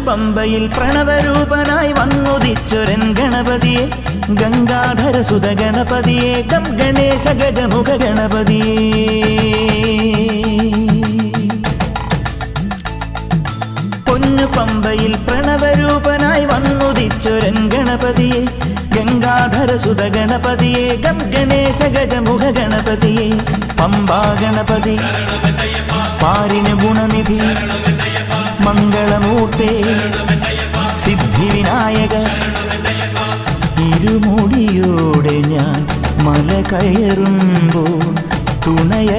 പമ്പയിൽ പ്രണവരൂപനായി വന്നുദിച്ചൊരൻ ഗണപതിയെ ഗംഗാധരസുത ഗണപതിയെ ഗം ഗണേശ ഗജമുഖ ഗണപതിയെ പമ്പയിൽ പ്രണവരൂപനായി വന്നുദിച്ചൊരൻ ഗണപതിയെ ഗംഗാധരസുത ഗണപതിയെ ഗം ഗണേശ ഗജമുഖ ഗണപതിയെ പമ്പാ ഗണപതി പാരിന് ഗുണനിധി മംഗളമൂർത്തേ സിദ്ധിവിനായക ഇരുമുടിയോടെ ഞാൻ മല കയറുമ്പോൾ തുണയ